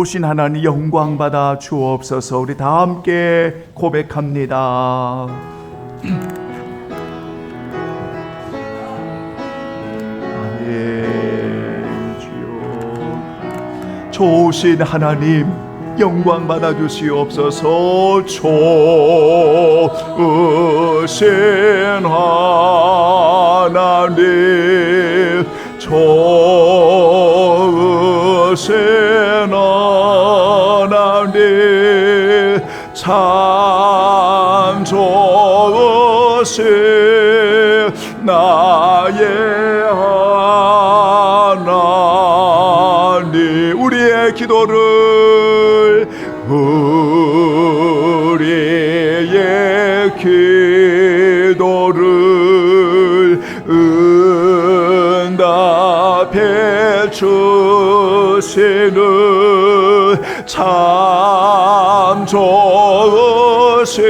좋으신 하나님 영광 받아 주옵소서. 우리 다 함께 고백합니다. 아멘. 주여 좋으신 하나님 영광 받아 주시옵소서. 좋으신 하나님 좋으신 하나님 참 좋으신 나의 하나님 우리의 기도를 응답해 주시는 참 좋으신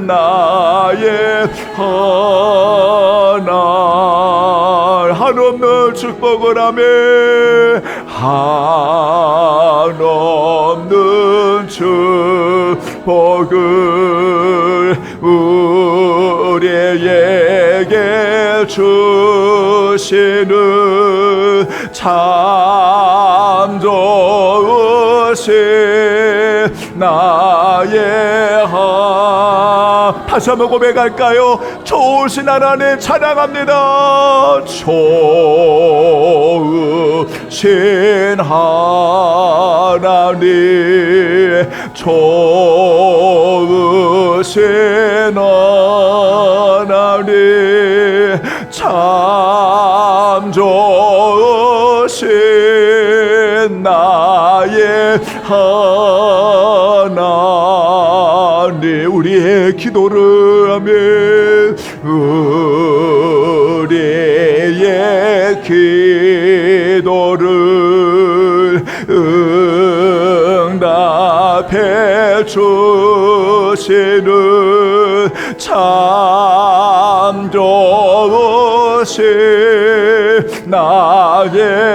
나의 하나님 한없는 축복을 하며 한없는 축복을 우리에게 주시는 참 좋으신 나의 다시 한번 고백할까요? 좋으신 하나님 찬양합니다. 좋으신 하나님 좋으신 하나님 참 좋으신 나의 하나님 우리의 기도를 하며 우리의 기도를 응답해 주시는 참 좋으신 나의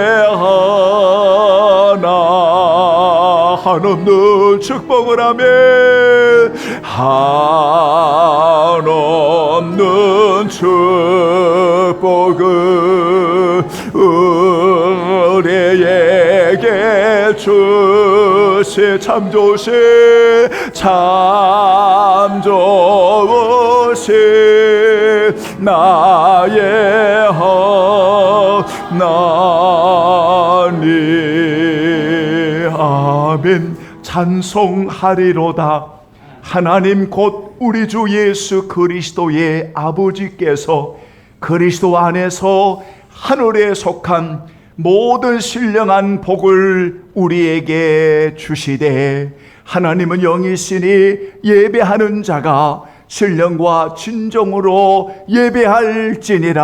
하나 한없는 축복을 하며 한없는 축복을 우리에게 주시 참 좋으신 참 좋으신 나의 하나님 아멘. 찬송하리로다. 하나님 곧 우리 주 예수 그리스도의 아버지께서 그리스도 안에서 하늘에 속한 모든 신령한 복을 우리에게 주시되 하나님은 영이시니 예배하는 자가 신령과 진정으로 예배할지니라.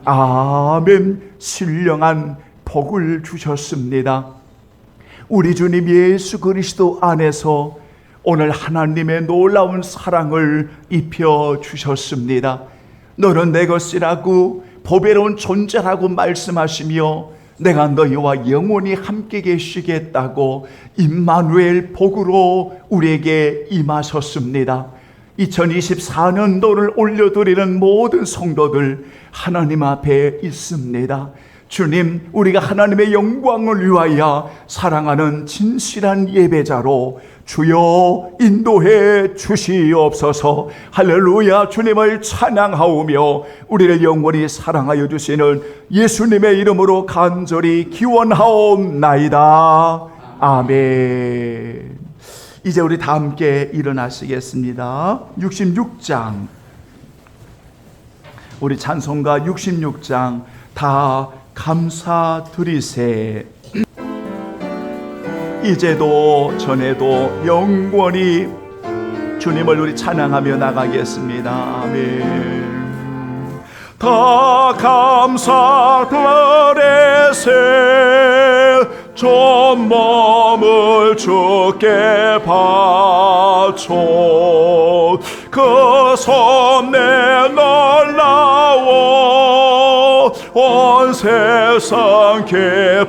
아멘. 신령한 복을 주셨습니다. 우리 주님 예수 그리스도 안에서 오늘 하나님의 놀라운 사랑을 입혀 주셨습니다. 너는 내 것이라고 보배로운 존재라고 말씀하시며 내가 너희와 영원히 함께 계시겠다고 임마누엘 복으로 우리에게 임하셨습니다. 2024년도를 올려드리는 모든 성도들 하나님 앞에 있습니다. 주님, 우리가 하나님의 영광을 위하여 사랑하는 진실한 예배자로 주여 인도해 주시옵소서. 할렐루야. 주님을 찬양하오며 우리를 영원히 사랑하여 주시는 예수님의 이름으로 간절히 기원하옵나이다. 아멘. 이제 우리 다 함께 일어나시겠습니다. 66장 우리 찬송가 66장 다 감사드리세. 이제도 전에도 영원히 주님을 우리 찬양하며 나가겠습니다. 아멘. 다 감사드리세. 전 몸을 주께 바쳐 그 손에 놀라워 온 세상 기뻐하네.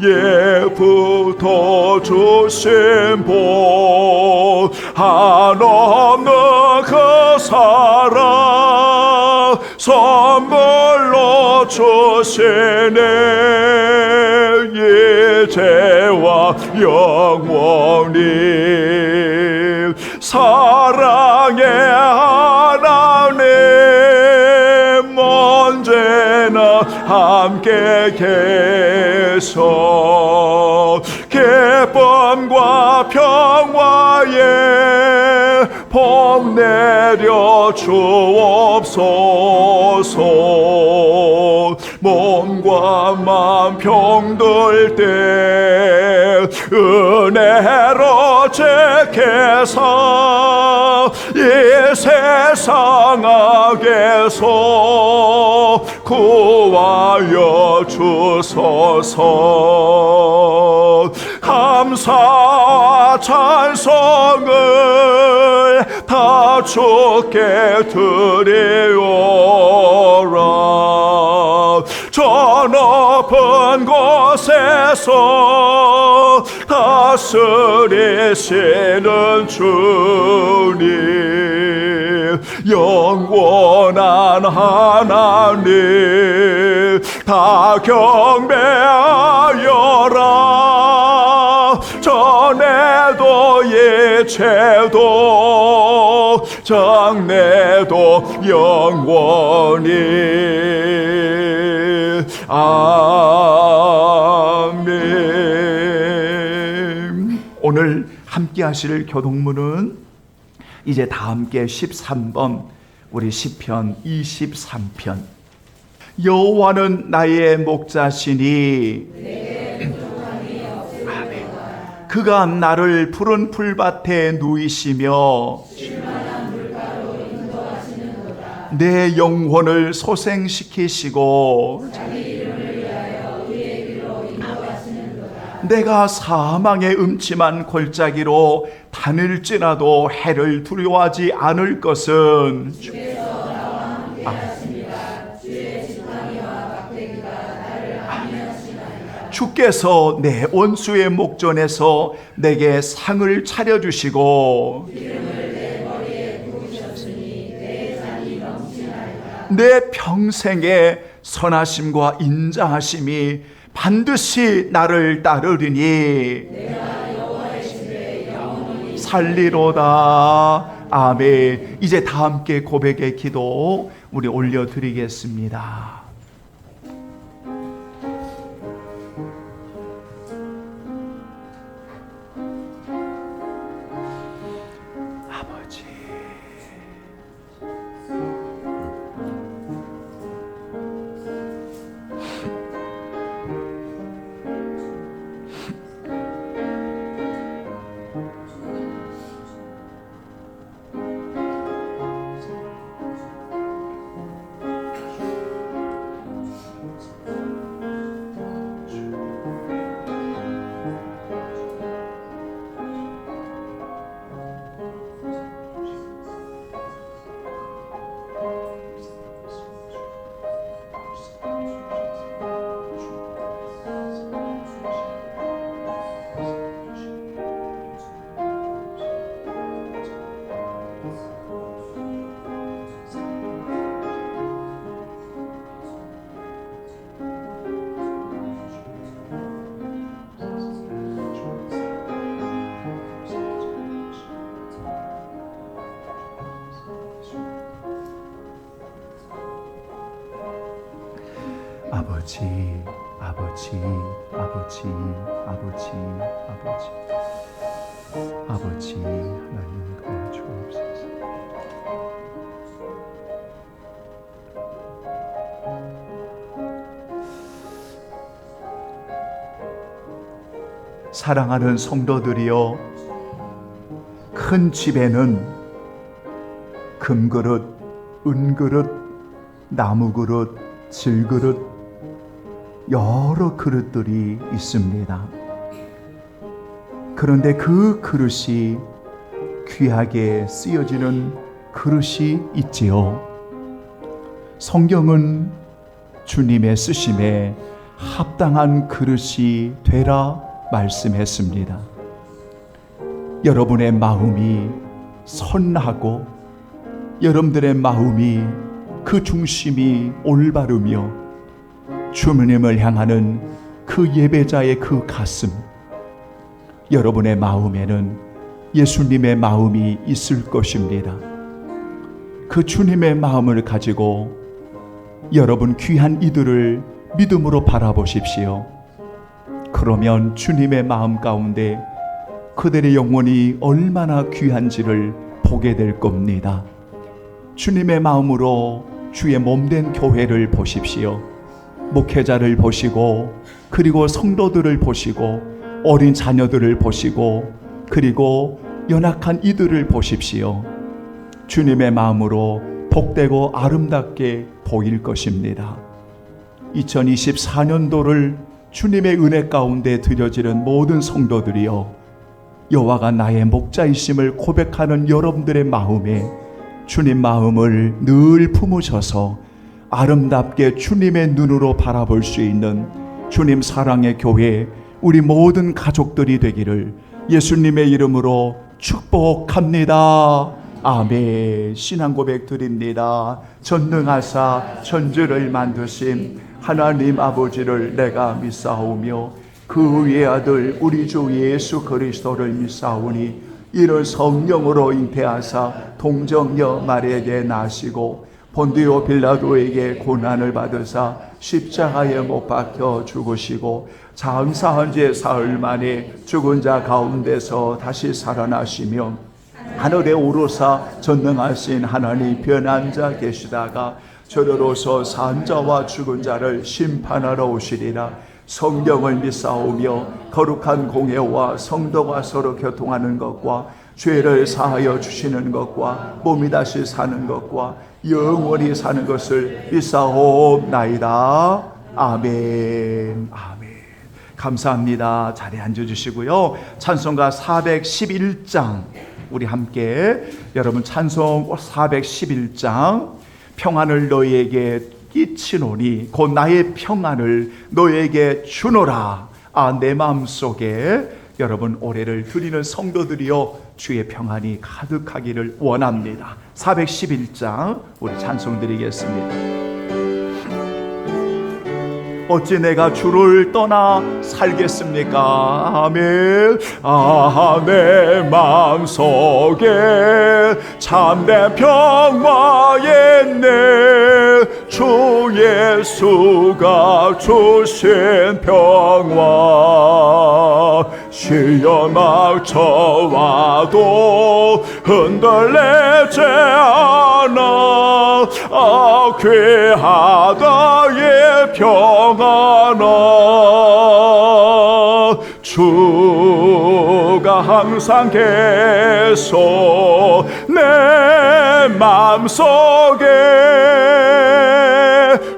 예부터 주신 복 한없는 그 사랑 선물로 주시네. 이제와 영원히 사랑의 하나님 언제나 함께 계셔 기쁨과 평화에 복 내려 주옵소서. 몸과 마음 병들 때 은혜로 지켜서 이 세상 악에서 구하여 주소서. 감사와 찬송을 다 주께 드리오라. 저 높은 곳에서 다스리시는 주님 영원한 하나님 다 경배하여라. 전에도 이체도 장래도 영원히 아멘. 오늘 함께 하실 교독문은 이제 다 함께 13번 우리 시편 23편. 여호와는 나의 목자시니 그가 나를 푸른 풀밭에 누이시며 내 영혼을 소생시키시고 내가 사망의 음침한 골짜기로 다닐지라도 해를 두려워하지 않을 것은 주께서 내 원수의 목전에서 내게 상을 차려주시고 내 평생의 선하심과 인자하심이 반드시 나를 따르리니 살리로다. 아멘. 이제 다 함께 고백의 기도 우리 올려드리겠습니다. 아버지, 아버지, 아버지, 아버지, 아버지, 아버지, 아버지, 하나님 도와주옵소서. 사랑하는 성도들이여, 큰 집에는 금그릇, 은그릇, 나무그릇, 질그릇, 여러 그릇들이 있습니다. 그런데 그 그릇이 귀하게 쓰여지는 그릇이 있지요. 성경은 주님의 쓰심에 합당한 그릇이 되라 말씀했습니다. 여러분의 마음이 선하고 여러분들의 마음이 그 중심이 올바르며 주님을 향하는 그 예배자의 그 가슴, 여러분의 마음에는 예수님의 마음이 있을 것입니다. 그 주님의 마음을 가지고 여러분 귀한 이들을 믿음으로 바라보십시오. 그러면 주님의 마음 가운데 그들의 영혼이 얼마나 귀한지를 보게 될 겁니다. 주님의 마음으로 주의 몸된 교회를 보십시오. 목회자를 보시고, 그리고 성도들을 보시고, 어린 자녀들을 보시고, 그리고 연약한 이들을 보십시오. 주님의 마음으로 복되고 아름답게 보일 것입니다. 2024년도를 주님의 은혜 가운데 드려지는 모든 성도들이여, 여호와가 나의 목자이심을 고백하는 여러분들의 마음에 주님 마음을 늘 품으셔서 아름답게 주님의 눈으로 바라볼 수 있는 주님 사랑의 교회, 우리 모든 가족들이 되기를 예수님의 이름으로 축복합니다. 아멘. 신앙 고백 드립니다. 전능하사 천지를 만드신 하나님 아버지를 내가 믿사오며 그 위의 아들 우리 주 예수 그리스도를 믿사오니 이를 성령으로 잉태하사 동정녀 마리아에게 나시고 본디오 빌라도에게 고난을 받으사 십자가에 못 박혀 죽으시고 장사한 지 사흘 만에 죽은 자 가운데서 다시 살아나시며 하늘에 오르사 전능하신 하나님 변한 자 계시다가 저리로서 산 자와 죽은 자를 심판하러 오시리라. 성경을 믿사오며 거룩한 공예와 성도가 서로 교통하는 것과 죄를 사하여 주시는 것과 몸이 다시 사는 것과 영원히 사는 것을 믿사옵나이다. 아멘. 아멘. 감사합니다. 자리에 앉아주시고요. 찬송가 411장 우리 함께 여러분 찬송 411장 평안을 너희에게 끼치노니 곧 나의 평안을 너에게 주노라. 내 마음속에 여러분 올해를 드리는 성도들이여 주의 평안이 가득하기를 원합니다. 411장 우리 찬송 드리겠습니다. 어찌 내가 주를 떠나 살겠습니까? 아멘. 내 마음속에 참된 평화에 내 주 예수가 주신 평화 시련막 쳐와도 흔들리지 않아. 귀하다 이 평안아. 주가 항상 계속 내 마음속에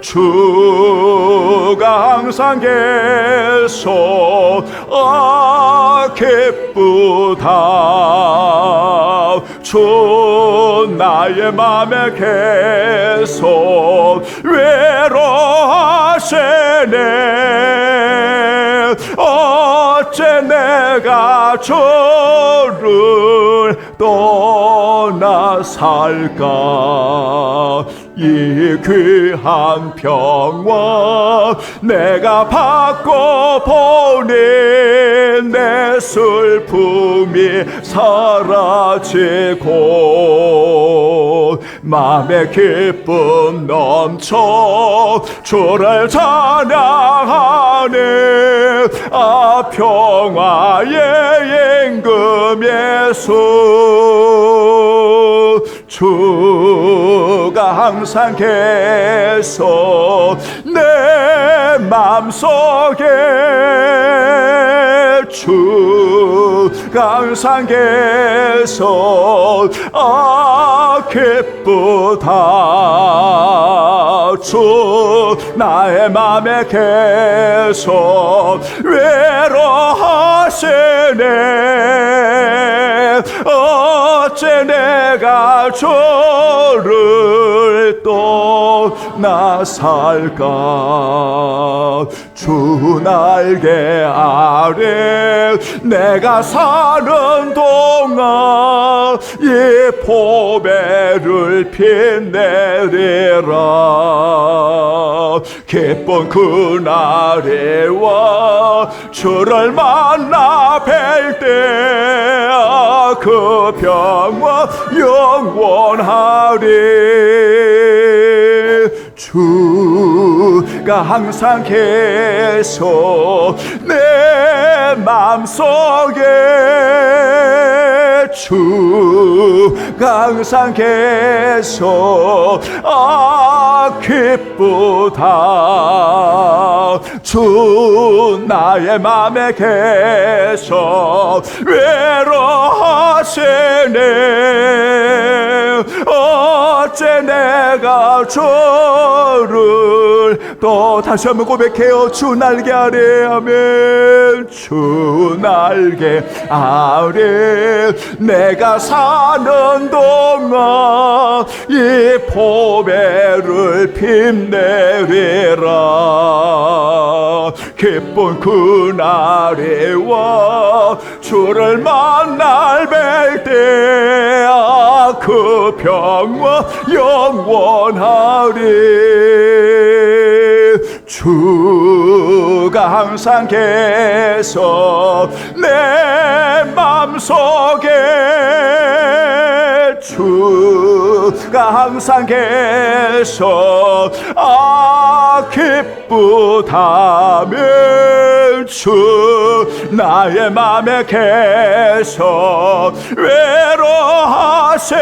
주가 항상 계속 기쁘다. 주 나의 맘에 계속 외로하시네. 어째 내가 주를 떠나 살까. 이 귀한 평화 내가 받고 보니 내 슬픔이 사라지고 마음의 기쁨 넘쳐 주를 찬양하네. 평화의 임금 예수 주가 항상 계속 내 맘속에 주가 항상 계속 기쁘다. 주 나의 맘에 계속 외로하시네. 어째 내가 주를 또 나 살까. 주 날개 아래 내가 사는 동안 이 보배를 빛내리라. 기쁜 그날에 와 주를 만나 뵐 때 그 평화 영원하리. 주가 항상 계속 내 맘속에, 주가 항상 계속 기쁘다. 주 나의 맘에 계속 외로하시네. 어째 내가 주를 또 다시 한번 고백해요. 주 날개 아래. 아멘. 주 날개 아래 내가 사는 동안 이 보배를 빛내리라. 기쁜 그날에 와 주를 만날 뵐 때 그 평화 영원하리. 주가 항상 계속 내 맘속에, 주가 항상 계속 기쁘다면 주 나의 맘에 계속 외로하시네.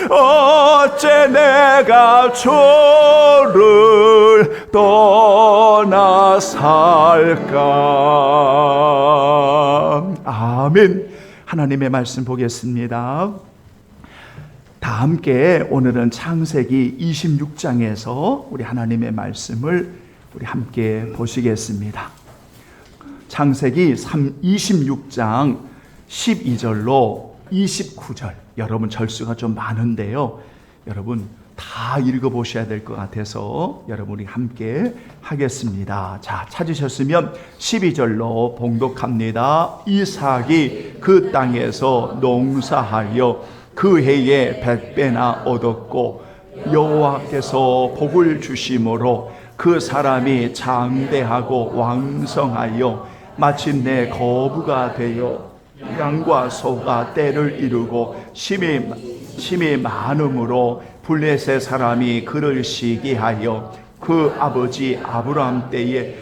어째 내가 주를 떠나 살까. 아멘. 하나님의 말씀 보겠습니다. 다 함께 오늘은 창세기 26장에서 우리 하나님의 말씀을 우리 함께 보시겠습니다. 창세기 26장 12절로 29절, 여러분 절수가 좀 많은데요, 여러분 다 읽어보셔야 될 것 같아서 여러분이 함께 하겠습니다. 자, 찾으셨으면 12절로 봉독합니다. 이삭이 그 땅에서 농사하여 그 해에 100배나 얻었고 여호와께서 복을 주심으로 그 사람이 장대하고 왕성하여 마침내 거부가 되어 양과 소가 떼를 이루고 심이 많음으로 블레셋 사람이 그를 시기하여 그 아버지 아브라함 때에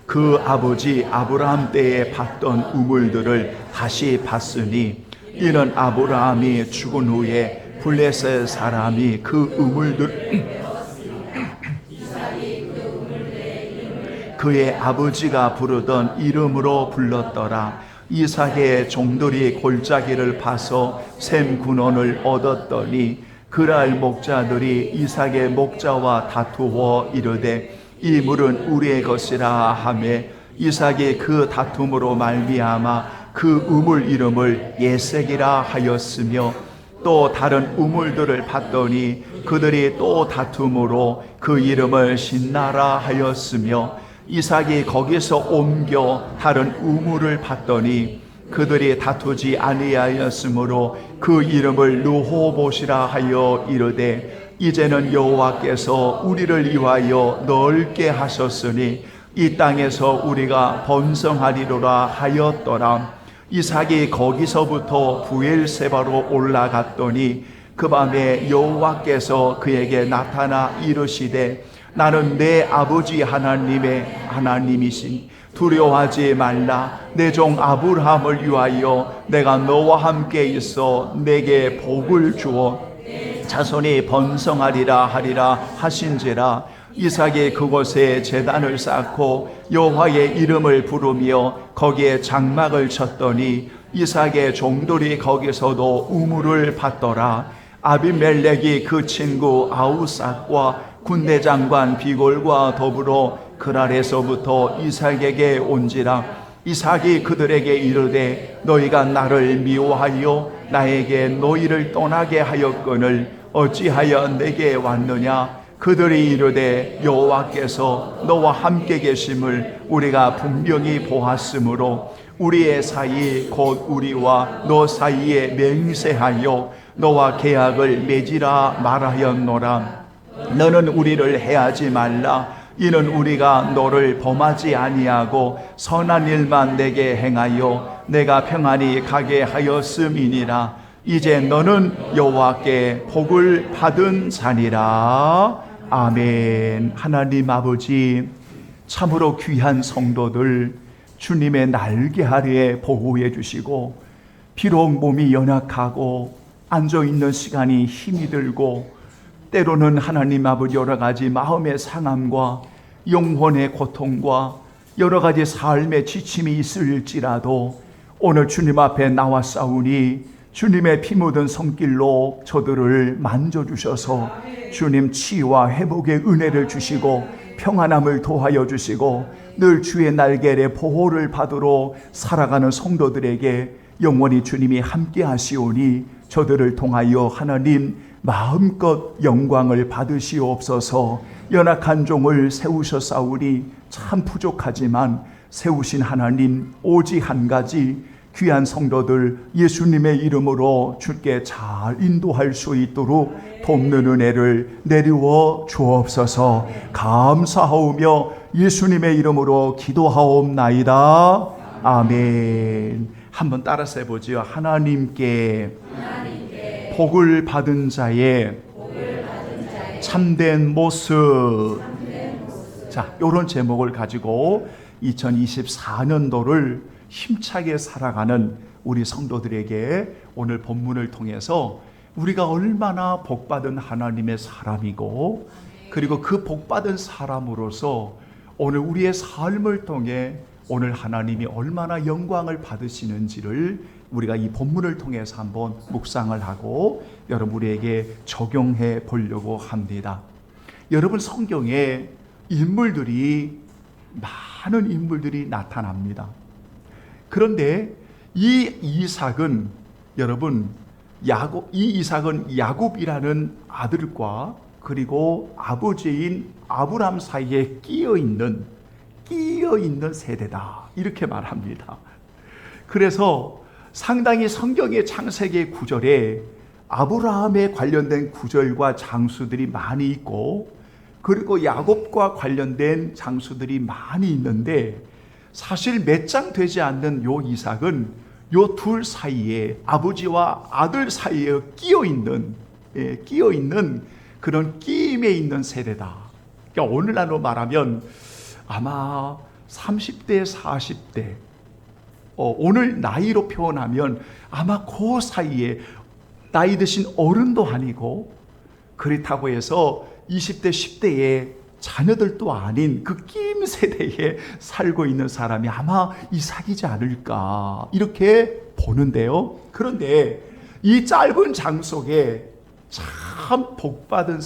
그 아버지 아브라함 때에 봤던 우물들을 다시 봤으니 이는 아브라함이 죽은 후에 블레셋 사람이 그 우물들 그의 아버지가 부르던 이름으로 불렀더라. 이삭의 종들이 골짜기를 파서 샘 근원을 얻었더니 그랄 목자들이 이삭의 목자와 다투어 이르되 이 물은 우리의 것이라 하며 이삭이 그 다툼으로 말미암아 그 우물 이름을 예색이라 하였으며 또 다른 우물들을 봤더니 그들이 또 다툼으로 그 이름을 신나라 하였으며 이삭이 거기서 옮겨 다른 우물을 봤더니 그들이 다투지 아니하였으므로 그 이름을 르호봇이라 하여 이르되 이제는 여호와께서 우리를 위하여 넓게 하셨으니 이 땅에서 우리가 번성하리로라 하였더라. 이삭이 거기서부터 부엘세바로 올라갔더니 그 밤에 여호와께서 그에게 나타나 이르시되 나는 내 아버지 하나님의 하나님이신 두려워하지 말라. 내 종 아브라함을 위하여 내가 너와 함께 있어 내게 복을 주어 자손이 번성하리라 하리라 하신지라. 이삭이 그곳에 제단을 쌓고 여호와의 이름을 부르며 거기에 장막을 쳤더니 이삭의 종들이 거기서도 우물을 받더라. 아비멜렉이 그 친구 아우삭과 군대 장관 비골과 더불어 그랄에서부터 이삭에게 온지라. 이삭이 그들에게 이르되 너희가 나를 미워하여 나에게 너희를 떠나게 하였거늘 어찌하여 내게 왔느냐. 그들이 이르되 여호와께서 너와 함께 계심을 우리가 분명히 보았으므로 우리의 사이 곧 우리와 너 사이에 맹세하여 너와 계약을 맺으라 말하였노라. 너는 우리를 해하지 말라. 이는 우리가 너를 범하지 아니하고 선한 일만 내게 행하여 내가 평안히 가게 하였음이니라. 이제 너는 여호와께 복을 받은 자니라. 아멘. 하나님 아버지, 참으로 귀한 성도들 주님의 날개 아래에 보호해 주시고, 비록 몸이 연약하고 앉아있는 시간이 힘이 들고 때로는 하나님 아버지 여러 가지 마음의 상함과 영혼의 고통과 여러 가지 삶의 지침이 있을지라도 오늘 주님 앞에 나왔사오니 주님의 피 묻은 손길로 저들을 만져주셔서 주님 치유와 회복의 은혜를 주시고 평안함을 도하여 주시고 늘 주의 날개에 보호를 받으러 살아가는 성도들에게 영원히 주님이 함께 하시오니 저들을 통하여 하나님 마음껏 영광을 받으시옵소서. 연약한 종을 세우셨사오니 참 부족하지만 세우신 하나님 오직 한 가지, 귀한 성도들 예수님의 이름으로 주께 잘 인도할 수 있도록 돕는 은혜를 내리워 주옵소서. 감사하오며 예수님의 이름으로 기도하옵나이다. 아멘. 한번 따라서 해보지요. 하나님께 복을 받은 자의 참된 모습. 자, 이런 제목을 가지고 2024년도를 힘차게 살아가는 우리 성도들에게 오늘 본문을 통해서 우리가 얼마나 복받은 하나님의 사람이고, 그리고 그 복받은 사람으로서 오늘 우리의 삶을 통해 오늘 하나님이 얼마나 영광을 받으시는지를 우리가 이 본문을 통해서 한번 묵상을 하고 여러분 우리에게 적용해 보려고 합니다. 여러분, 성경에 많은 인물들이 나타납니다. 그런데 이 이삭은 야곱이라는 아들과 그리고 아버지인 아브람 사이에 끼어 있는 세대다, 이렇게 말합니다. 그래서 상당히 성경의 창세기 구절에 아브라함에 관련된 구절과 장수들이 많이 있고, 그리고 야곱과 관련된 장수들이 많이 있는데, 사실 몇 장 되지 않는 요 이삭은 요 둘 사이에, 아버지와 아들 사이에 끼어 있는 그런 끼임에 있는 세대다. 그러니까 오늘날로 말하면 아마 30대, 40대, 오늘 나이로 표현하면 아마 그 사이에 나이 드신 어른도 아니고, 그렇다고 해서 20대, 10대의 자녀들도 아닌 그 끼임 세대에 살고 있는 사람이 아마 이삭이지 않을까, 이렇게 보는데요. 그런데 이 짧은 장 속에 참 복받은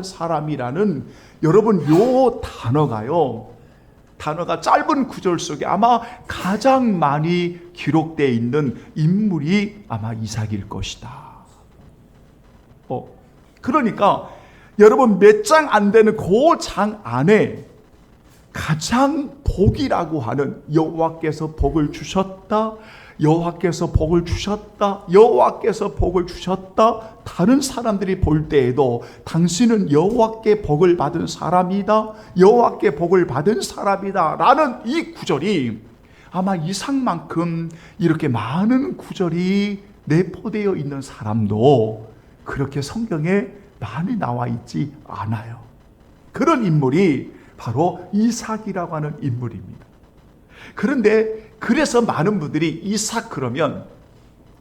사람이라는 여러분 요 단어가 짧은 구절 속에 아마 가장 많이 기록되어 있는 인물이 아마 이삭일 것이다. 그러니까 여러분 몇 장 안 되는 그 장 안에 가장 복이라고 하는 여호와께서 복을 주셨다, 다른 사람들이 볼 때에도 당신은 여호와께 복을 받은 사람이다, 라는 이 구절이 아마 이삭만큼 이렇게 많은 구절이 내포되어 있는 사람도 그렇게 성경에 많이 나와 있지 않아요. 그런 인물이 바로 이삭이라고 하는 인물입니다. 그런데 그래서 많은 분들이 이삭 그러면,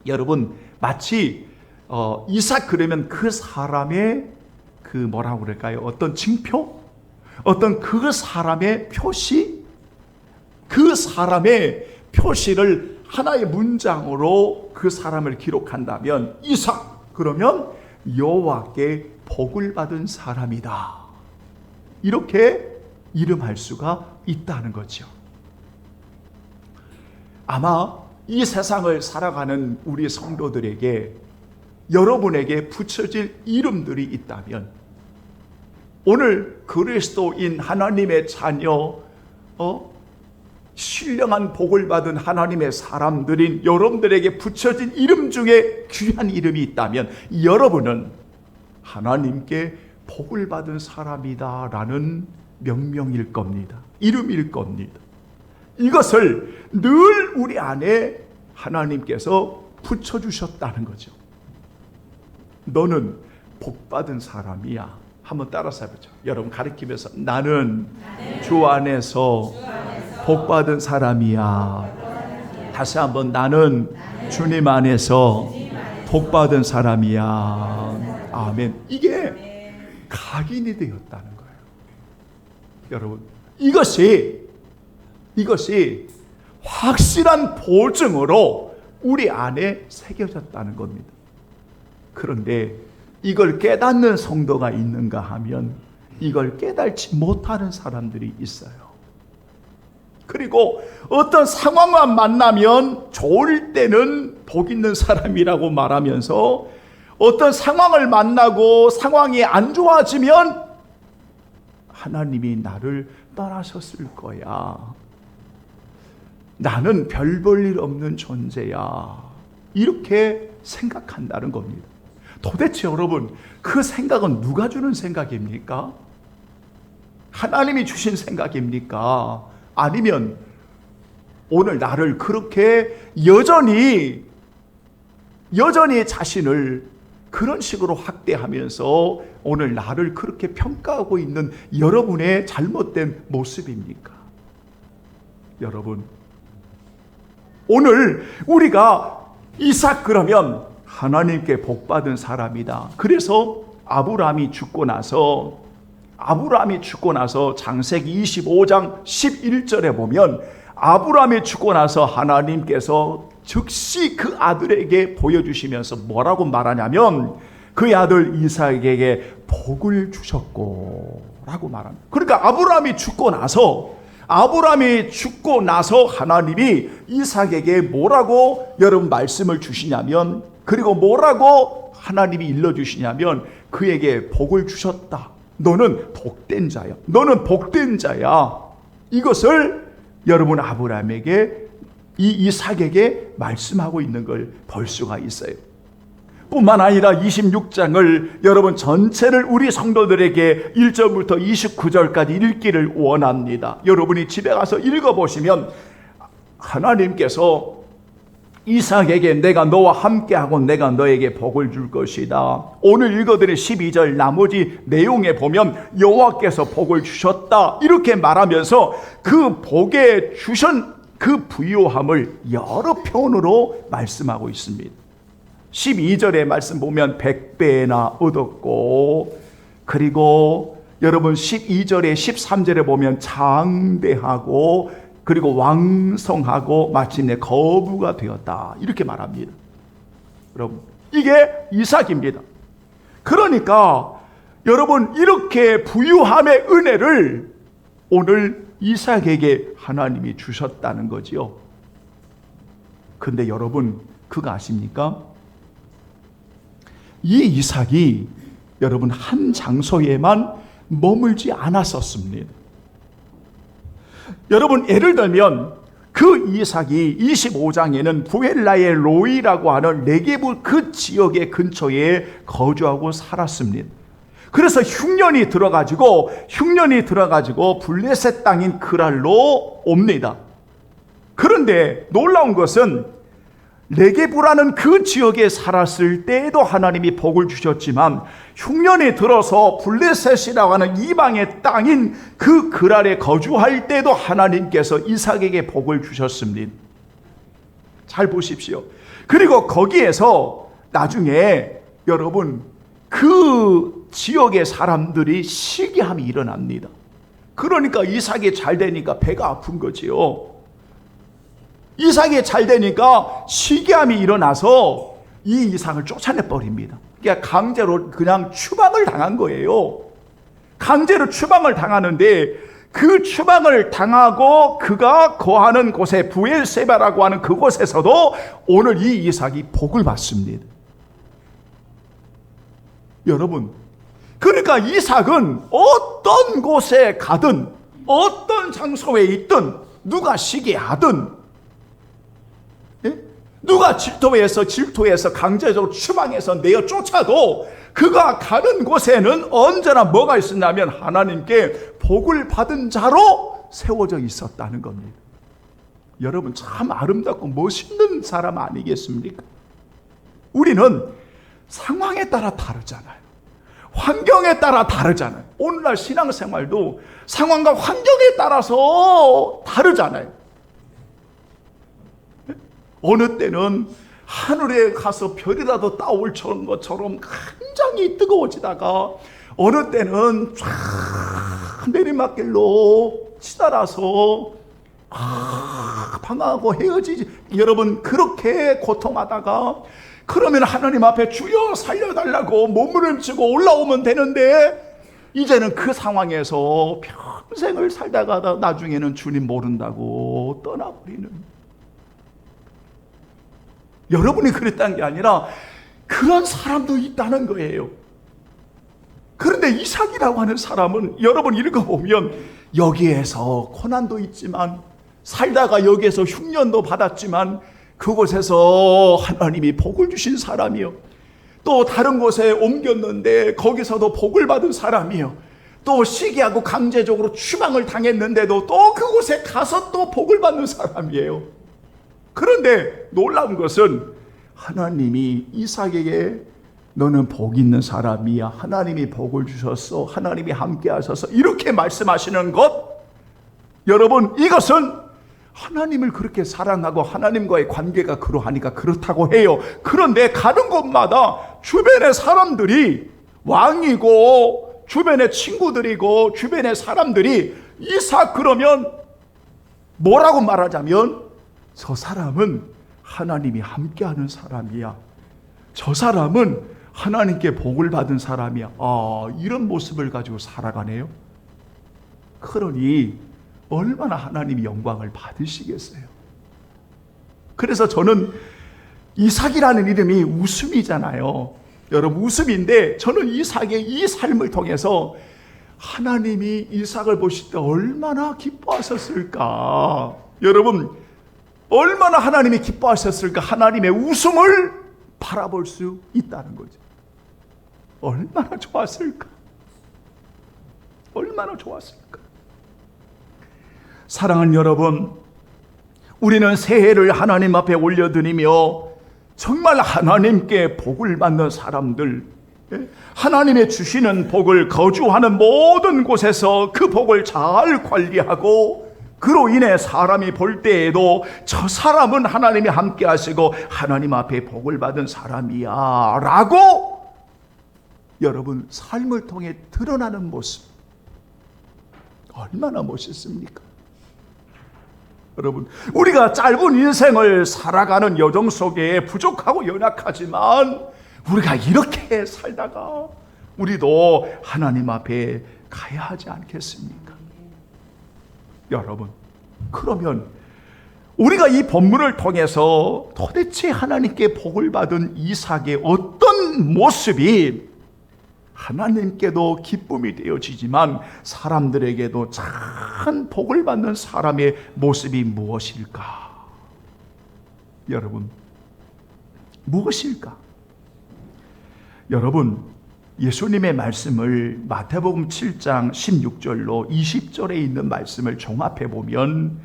여러분 마치 이삭 그러면 그 사람의 그 뭐라고 그럴까요? 어떤 징표? 어떤 그 사람의 표시? 그 사람의 표시를 하나의 문장으로 그 사람을 기록한다면 이삭, 그러면 여호와께 복을 받은 사람이다, 이렇게 이름할 수가 있다는 거죠. 아마 이 세상을 살아가는 우리 성도들에게, 여러분에게 붙여질 이름들이 있다면, 오늘 그리스도인 하나님의 자녀, 신령한 복을 받은 하나님의 사람들인 여러분들에게 붙여진 이름 중에 귀한 이름이 있다면 여러분은 하나님께 복을 받은 사람이다라는 명명일 겁니다. 이름일 겁니다. 이것을 늘 우리 안에 하나님께서 붙여주셨다는 거죠. 너는 복받은 사람이야. 한번 따라서 해보죠. 여러분 가르치면서 나는 주 안에서 복받은 사람이야. 다시 한번 나는 주님 안에서 복받은 사람이야. 아멘. 이게 각인이 되었다는 거예요. 여러분, 이것이 확실한 보증으로 우리 안에 새겨졌다는 겁니다. 그런데 이걸 깨닫는 성도가 있는가 하면 이걸 깨닫지 못하는 사람들이 있어요. 그리고 어떤 상황만 만나면 좋을 때는 복 있는 사람이라고 말하면서 어떤 상황을 만나고 상황이 안 좋아지면 하나님이 나를 떠나셨을 거야. 나는 별 볼 일 없는 존재야. 이렇게 생각한다는 겁니다. 도대체 여러분, 그 생각은 누가 주는 생각입니까? 하나님이 주신 생각입니까? 아니면 오늘 나를 그렇게 여전히 자신을 그런 식으로 확대하면서 오늘 나를 그렇게 평가하고 있는 여러분의 잘못된 모습입니까? 여러분, 오늘 우리가 이삭 그러면 하나님께 복받은 사람이다. 그래서 아브라함이 죽고 나서 창세기 25장 11절에 보면 아브라함이 죽고 나서 하나님께서 즉시 그 아들에게 보여주시면서 뭐라고 말하냐면 그 아들 이삭에게 복을 주셨고 라고 말합니다. 그러니까 아브라함이 죽고 나서 하나님이 이삭에게 뭐라고 여러분 말씀을 주시냐면, 그리고 뭐라고 하나님이 일러주시냐면 그에게 복을 주셨다. 너는 복된 자야. 너는 복된 자야. 이것을 여러분 아브라함에게, 이 이삭에게 말씀하고 있는 걸 볼 수가 있어요. 뿐만 아니라 26장을 여러분 전체를 우리 성도들에게 1절부터 29절까지 읽기를 원합니다. 여러분이 집에 가서 읽어보시면 하나님께서 이삭에게 내가 너와 함께하고 내가 너에게 복을 줄 것이다. 오늘 읽어드린 12절 나머지 내용에 보면 여호와께서 복을 주셨다 이렇게 말하면서 그 복에 주신 그 부요함을 여러 표현으로 말씀하고 있습니다. 12절의 말씀 보면 100배나 얻었고, 그리고 여러분 12절에 13절에 보면 장대하고 그리고 왕성하고 마침내 거부가 되었다 이렇게 말합니다. 여러분, 이게 이삭입니다. 그러니까 여러분, 이렇게 부유함의 은혜를 오늘 이삭에게 하나님이 주셨다는 거지요. 근데 여러분, 그거 아십니까? 이 이삭이 여러분 한 장소에만 머물지 않았었습니다. 여러분, 예를 들면 그 이삭이 25장에는 부엘라의 로이라고 하는 네게부 그 지역의 근처에 거주하고 살았습니다. 그래서 흉년이 들어가지고 블레셋 땅인 그랄로 옵니다. 그런데 놀라운 것은 네게부라는 그 지역에 살았을 때에도 하나님이 복을 주셨지만 흉년이 들어서 블레셋이라고 하는 이방의 땅인 그 그랄에 거주할 때도 하나님께서 이삭에게 복을 주셨습니다. 잘 보십시오. 그리고 거기에서 나중에 여러분 그 지역의 사람들이 시기함이 일어납니다. 그러니까 이삭이 잘 되니까 배가 아픈 거지요. 이삭이 잘 되니까 시기함이 일어나서 이 이삭을 쫓아내버립니다. 그러니까 강제로 그냥 추방을 당한 거예요. 강제로 추방을 당하는데 그 추방을 당하고 그가 거하는 곳에 부엘세바라고 하는 그곳에서도 오늘 이 이삭이 복을 받습니다. 여러분, 그러니까 이삭은 어떤 곳에 가든 어떤 장소에 있든 누가 시기하든 누가 질투해서 강제적으로 추방해서 내어 쫓아도 그가 가는 곳에는 언제나 뭐가 있었냐면 하나님께 복을 받은 자로 세워져 있었다는 겁니다. 여러분, 참 아름답고 멋있는 사람 아니겠습니까? 우리는 상황에 따라 다르잖아요. 환경에 따라 다르잖아요. 오늘날 신앙생활도 상황과 환경에 따라서 다르잖아요. 어느 때는 하늘에 가서 별이라도 따올 것처럼 굉장히 뜨거워지다가 어느 때는 쫙 내리막길로 치달아서 방황하고 헤어지지. 여러분, 그렇게 고통하다가 그러면 하나님 앞에 주여 살려달라고 몸부림치고 올라오면 되는데 이제는 그 상황에서 평생을 살다가 나중에는 주님 모른다고 떠나버리는, 여러분이 그랬다는 게 아니라 그런 사람도 있다는 거예요. 그런데 이삭이라고 하는 사람은 여러분 읽어보면 여기에서 고난도 있지만 살다가 여기에서 흉년도 받았지만 그곳에서 하나님이 복을 주신 사람이요, 또 다른 곳에 옮겼는데 거기서도 복을 받은 사람이요, 또 시기하고 강제적으로 추방을 당했는데도 또 그곳에 가서 또 복을 받는 사람이에요. 그런데 놀라운 것은 하나님이 이삭에게 너는 복 있는 사람이야, 하나님이 복을 주셨어, 하나님이 함께 하셔서 이렇게 말씀하시는 것, 여러분, 이것은 하나님을 그렇게 사랑하고 하나님과의 관계가 그러하니까 그렇다고 해요. 그런데 가는 곳마다 주변의 사람들이, 왕이고 주변의 친구들이고 주변의 사람들이 이삭 그러면 뭐라고 말하자면 저 사람은 하나님이 함께하는 사람이야, 저 사람은 하나님께 복을 받은 사람이야, 이런 모습을 가지고 살아가네요. 그러니 얼마나 하나님이 영광을 받으시겠어요. 그래서 저는 이삭이라는 이름이 웃음이잖아요. 여러분, 웃음인데 저는 이삭의 이 삶을 통해서 하나님이 이삭을 보실 때 얼마나 기뻐하셨을까. 여러분, 얼마나 하나님이 기뻐하셨을까. 하나님의 웃음을 바라볼 수 있다는 거죠. 얼마나 좋았을까. 얼마나 좋았을까. 사랑하는 여러분, 우리는 새해를 하나님 앞에 올려드리며 정말 하나님께 복을 받는 사람들, 하나님의 주시는 복을 거주하는 모든 곳에서 그 복을 잘 관리하고 그로 인해 사람이 볼 때에도 저 사람은 하나님이 함께 하시고 하나님 앞에 복을 받은 사람이야 라고 여러분 삶을 통해 드러나는 모습, 얼마나 멋있습니까? 여러분, 우리가 짧은 인생을 살아가는 여정 속에 부족하고 연약하지만 우리가 이렇게 살다가 우리도 하나님 앞에 가야 하지 않겠습니까? 여러분, 그러면 우리가 이 본문을 통해서 도대체 하나님께 복을 받은 이삭의 어떤 모습이 하나님께도 기쁨이 되어지지만 사람들에게도 참 복을 받는 사람의 모습이 무엇일까? 여러분, 무엇일까? 여러분, 예수님의 말씀을 마태복음 7장 16절로 20절에 있는 말씀을 종합해 보면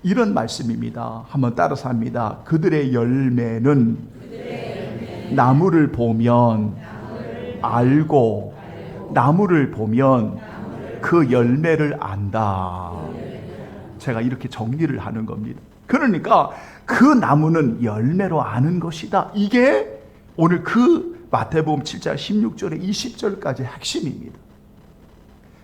이런 말씀입니다. 한번 따라서 합니다. 그들의 열매는 나무를 보면 알고 나무를 보면 그 열매를 안다. 제가 이렇게 정리를 하는 겁니다. 그러니까 그 나무는 열매로 아는 것이다. 이게 오늘 그 마태복음 7장 16절에 20절까지 핵심입니다.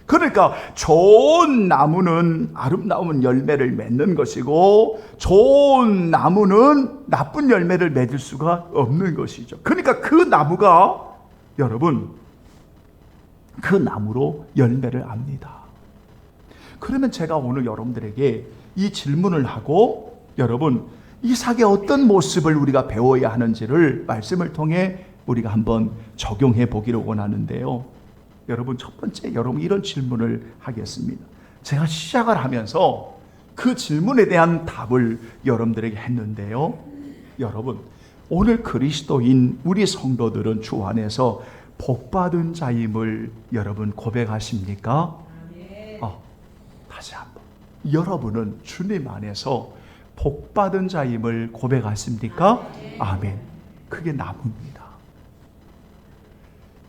그러니까 좋은 나무는 아름다운 열매를 맺는 것이고 좋은 나무는 나쁜 열매를 맺을 수가 없는 것이죠. 그러니까 그 나무가 여러분 그 나무로 열매를 압니다. 그러면 제가 오늘 여러분들에게 이 질문을 하고 여러분 이삭의 어떤 모습을 우리가 배워야 하는지를 말씀을 통해 우리가 한번 적용해 보기를 원하는데요. 여러분 첫 번째 여러분 이런 질문을 하겠습니다. 제가 시작을 하면서 그 질문에 대한 답을 여러분들에게 했는데요. 여러분 오늘 그리스도인 우리 성도들은 주 안에서 복받은 자임을 여러분 고백하십니까? 다시 한번 여러분은 주님 안에서 복받은 자임을 고백하십니까? 아멘. 그게 나무입니다.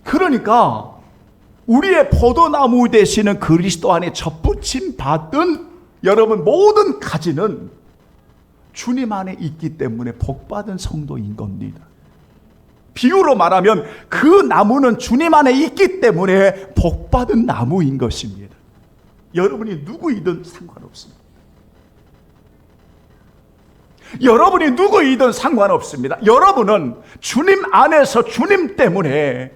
그러니까 우리의 포도나무 되시는 그리스도 안에 접붙임 받은 여러분 모든 가지는 주님 안에 있기 때문에 복받은 성도인 겁니다. 비유로 말하면 그 나무는 주님 안에 있기 때문에 복받은 나무인 것입니다. 여러분이 누구이든 상관없습니다. 여러분이 누구이든 상관없습니다. 여러분은 주님 안에서 주님 때문에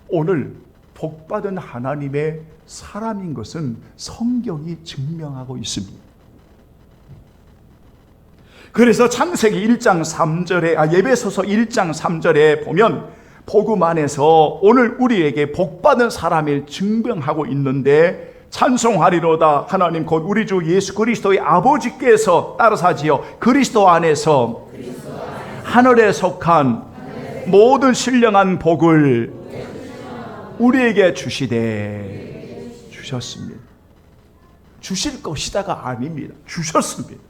오늘 복받은 하나님의 사람인 것은 성경이 증명하고 있습니다. 그래서 창세기 1장 3절에 예배소서 1장 3절에 보면 복음 안에서 오늘 우리에게 복받은 사람을 증명하고 있는데 찬송하리로다 하나님 곧 우리 주 예수 그리스도의 아버지께서 따라사지요 그리스도 안에서 하늘에 속한 모든 신령한 복을 우리에게 주셨습니다. 주실 것이다가 아닙니다. 주셨습니다.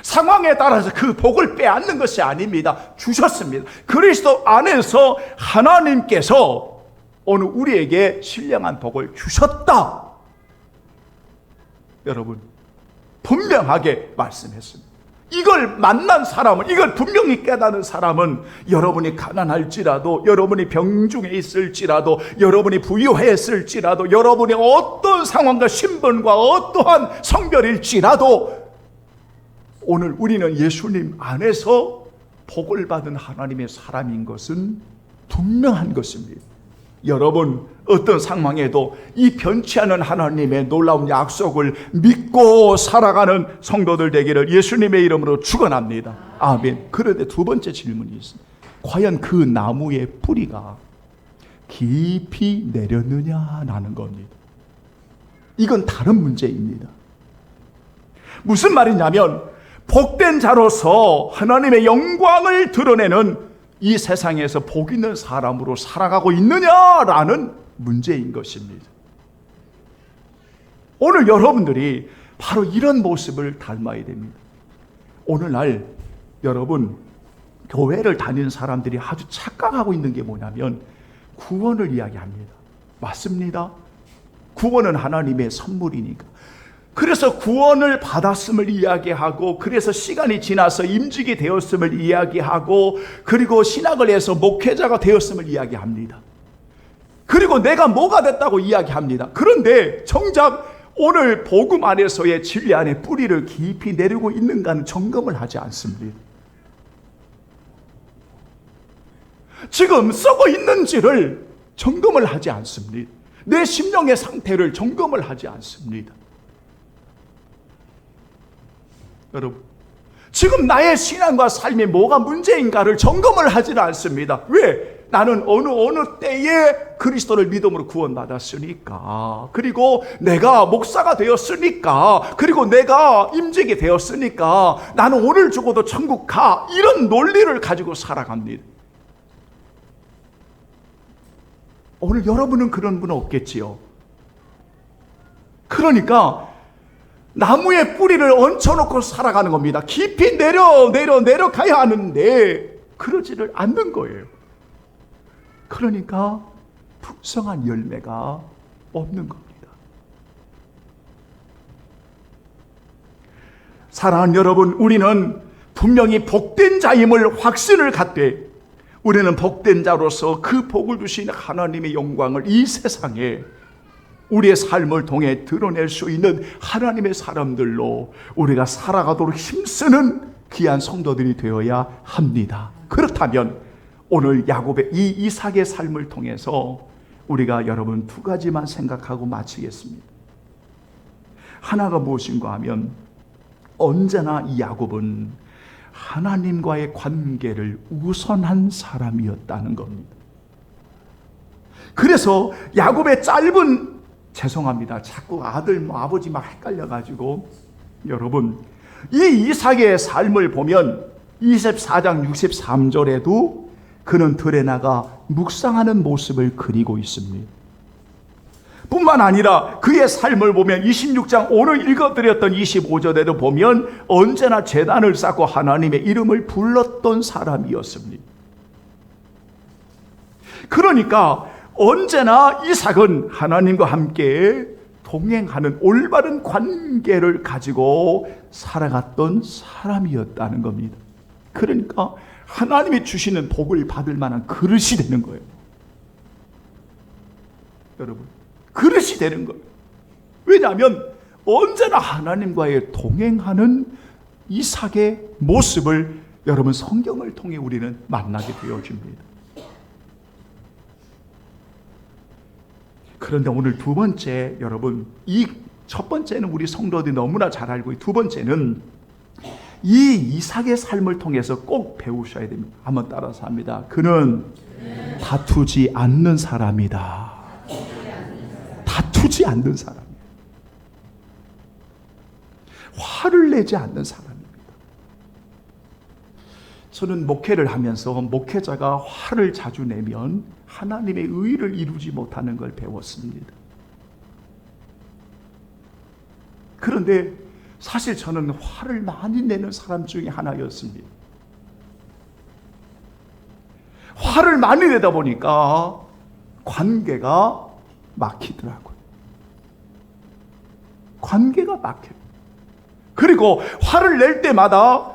상황에 따라서 그 복을 빼앗는 것이 아닙니다. 주셨습니다. 그리스도 안에서 하나님께서 오늘 우리에게 신령한 복을 주셨다. 여러분 분명하게 말씀했습니다. 이걸 만난 사람은, 이걸 분명히 깨닫는 사람은 여러분이 가난할지라도, 여러분이 병중에 있을지라도, 여러분이 부유했을지라도, 여러분이 어떤 상황과 신분과 어떠한 성별일지라도 오늘 우리는 예수님 안에서 복을 받은 하나님의 사람인 것은 분명한 것입니다. 여러분 어떤 상황에도 이 변치 않은 하나님의 놀라운 약속을 믿고 살아가는 성도들 되기를 예수님의 이름으로 축원합니다. 아멘. 그런데 두 번째 질문이 있습니다. 과연 그 나무의 뿌리가 깊이 내렸느냐라는 겁니다. 이건 다른 문제입니다. 무슨 말이냐면 복된 자로서 하나님의 영광을 드러내는 이 세상에서 복 있는 사람으로 살아가고 있느냐라는 문제인 것입니다. 오늘 여러분들이 바로 이런 모습을 닮아야 됩니다. 오늘날 여러분 교회를 다니는 사람들이 아주 착각하고 있는 게 뭐냐면 구원을 이야기합니다. 맞습니다. 구원은 하나님의 선물이니까. 그래서 구원을 받았음을 이야기하고, 그래서 시간이 지나서 임직이 되었음을 이야기하고, 그리고 신학을 해서 목회자가 되었음을 이야기합니다. 그리고 내가 뭐가 됐다고 이야기합니다. 그런데 정작 오늘 복음 안에서의 진리 안에 뿌리를 깊이 내리고 있는가는 점검을 하지 않습니다. 지금 썩어 있는지를 점검을 하지 않습니다. 내 심령의 상태를 점검을 하지 않습니다. 여러분, 지금 나의 신앙과 삶이 뭐가 문제인가를 점검을 하지는 않습니다. 왜? 나는 어느 때에 그리스도를 믿음으로 구원받았으니까, 그리고 내가 목사가 되었으니까, 그리고 내가 임직이 되었으니까 나는 오늘 죽어도 천국 가, 이런 논리를 가지고 살아갑니다. 오늘 여러분은 그런 분 없겠지요. 그러니까 나무의 뿌리를 얹혀놓고 살아가는 겁니다. 깊이 내려가야 하는데 그러지를 않는 거예요. 그러니까 풍성한 열매가 없는 겁니다. 사랑하는 여러분, 우리는 분명히 복된 자임을 확신을 갖되 우리는 복된 자로서 그 복을 주신 하나님의 영광을 이 세상에 우리의 삶을 통해 드러낼 수 있는 하나님의 사람들로 우리가 살아가도록 힘쓰는 귀한 성도들이 되어야 합니다. 그렇다면 오늘 야곱의 이 이삭의 삶을 통해서 우리가 여러분 두 가지만 생각하고 마치겠습니다. 하나가 무엇인가 하면 언제나 이 야곱은 하나님과의 관계를 우선한 사람이었다는 겁니다. 그래서 야곱의 짧은, 죄송합니다, 자꾸 아들 아버지 막 헷갈려가지고, 여러분 이 이삭의 삶을 보면 24장 63절에도 그는 들에 나가 묵상하는 모습을 그리고 있습니다. 뿐만 아니라 그의 삶을 보면 26장 오늘 읽어드렸던 25절에도 보면 언제나 제단을 쌓고 하나님의 이름을 불렀던 사람이었습니다. 그러니까 언제나 이삭은 하나님과 함께 동행하는 올바른 관계를 가지고 살아갔던 사람이었다는 겁니다. 그러니까 하나님이 주시는 복을 받을 만한 그릇이 되는 거예요. 여러분, 그릇이 되는 거예요. 왜냐하면 언제나 하나님과의 동행하는 이삭의 모습을 여러분 성경을 통해 우리는 만나게 되어집니다. 그런데 오늘 두 번째, 여러분, 이 첫 번째는 우리 성도들이 너무나 잘 알고, 두 번째는 이 이삭의 삶을 통해서 꼭 배우셔야 됩니다. 한번 따라서 합니다. 그는 다투지 않는 사람이다. 다투지 않는 사람이에요. 화를 내지 않는 사람입니다. 저는 목회를 하면서 목회자가 화를 자주 내면 하나님의 의를 이루지 못하는 걸 배웠습니다. 그런데 사실 저는 화를 많이 내는 사람 중에 하나였습니다. 화를 많이 내다 보니까 관계가 막히더라고요. 관계가 막혀요. 그리고 화를 낼 때마다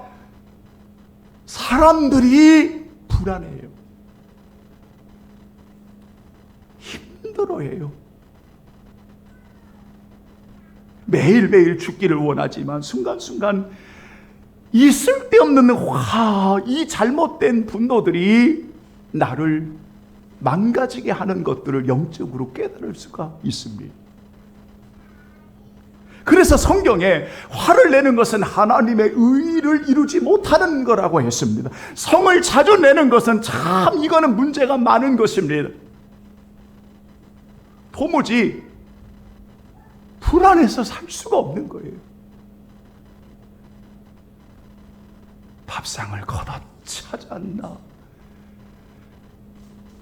사람들이 불안해요. 힘들어해요. 매일매일 죽기를 원하지만 순간순간 이 쓸데없는 화, 이 잘못된 분노들이 나를 망가지게 하는 것들을 영적으로 깨달을 수가 있습니다. 그래서 성경에 화를 내는 것은 하나님의 의를 이루지 못하는 거라고 했습니다. 성을 자주 내는 것은 참 이거는 문제가 많은 것입니다. 도무지 불안해서 살 수가 없는 거예요. 밥상을 걷어차지 않나,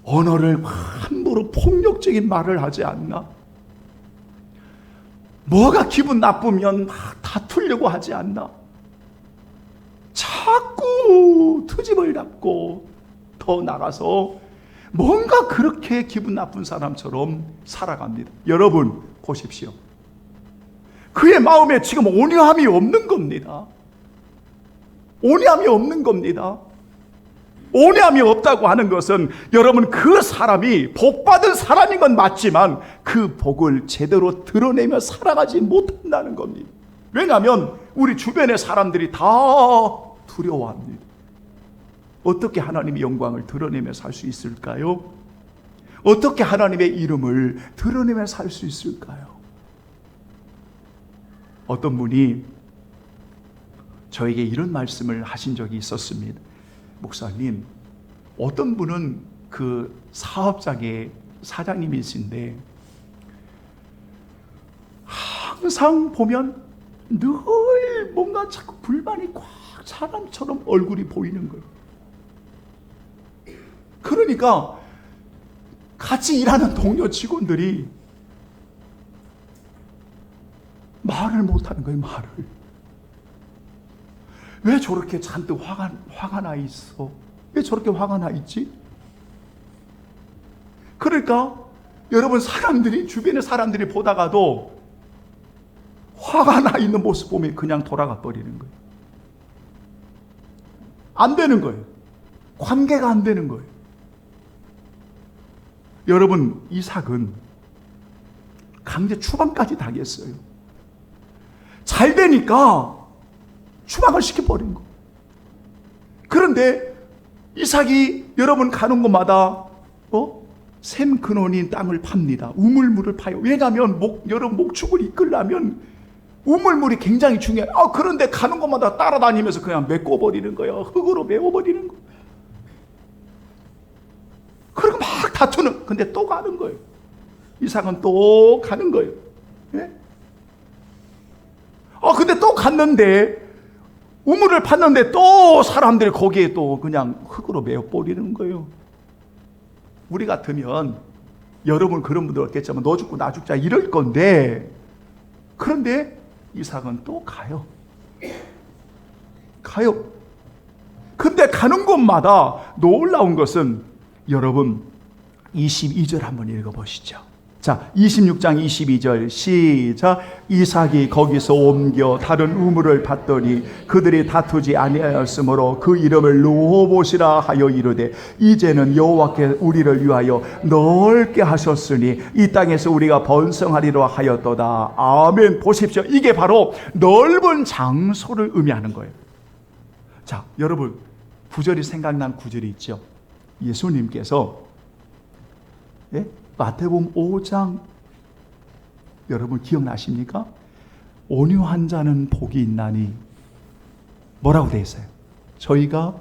언어를 함부로 폭력적인 말을 하지 않나, 뭐가 기분 나쁘면 막 다투려고 하지 않나, 자꾸 트집을 잡고 더 나가서 뭔가 그렇게 기분 나쁜 사람처럼 살아갑니다. 여러분 보십시오. 그의 마음에 지금 온유함이 없는 겁니다. 온유함이 없는 겁니다. 온유함이 없다고 하는 것은 여러분 그 사람이 복받은 사람인 건 맞지만 그 복을 제대로 드러내며 살아가지 못한다는 겁니다. 왜냐하면 우리 주변의 사람들이 다 두려워합니다. 어떻게 하나님의 영광을 드러내며 살 수 있을까요? 어떻게 하나님의 이름을 드러내며 살 수 있을까요? 어떤 분이 저에게 이런 말씀을 하신 적이 있었습니다. 목사님, 어떤 분은 그 사업장의 사장님이신데 항상 보면 늘 뭔가 자꾸 불만이 꽉 사람처럼 얼굴이 보이는 거예요. 그러니까 같이 일하는 동료 직원들이 말을 못하는 거예요. 말을. 왜 저렇게 잔뜩 화가 나 있어? 왜 저렇게 화가 나 있지? 그러니까 여러분 사람들이, 주변의 사람들이 보다가도 화가 나 있는 모습 보면 그냥 돌아가 버리는 거예요. 안 되는 거예요. 관계가 안 되는 거예요. 여러분, 이삭은 강제 추방까지 당했어요. 잘 되니까 추방을 시켜버린 거. 그런데 이삭이 여러분 가는 곳마다 샘 근원인 땅을 팝니다. 우물물을 파요. 왜냐하면 여러분 목축을 이끌려면 우물물이 굉장히 중요해요. 그런데 가는 곳마다 따라다니면서 그냥 메꿔버리는 거예요. 흙으로 메워버리는 거예요. 그리고 막 다투는. 근데 또 가는 거예요. 이삭은 또 가는 거예요. 예? 근데 또 갔는데 우물을 팠는데 또 사람들이 거기에 또 그냥 흙으로 메워버리는 거예요. 우리 같으면 여러분 그런 분들 없겠지만 너 죽고 나 죽자 이럴 건데, 그런데 이삭은 또 가요. 근데 가는 곳마다 놀라운 것은 여러분 22절 한번 읽어보시죠. 자, 26장 22절 시작. 이삭이 거기서 옮겨 다른 우물을 팠더니 그들이 다투지 아니하였으므로 그 이름을 르호봇이라 하여 이르되 이제는 여호와께 우리를 위하여 넓게 하셨으니 이 땅에서 우리가 번성하리라 하였도다. 아멘. 보십시오. 이게 바로 넓은 장소를 의미하는 거예요. 자, 여러분 구절이 생각난 구절이 있죠. 예수님께서 마태복음 5장 여러분 기억나십니까? 온유한 자는 복이 있나니 뭐라고 되어 있어요? 저희가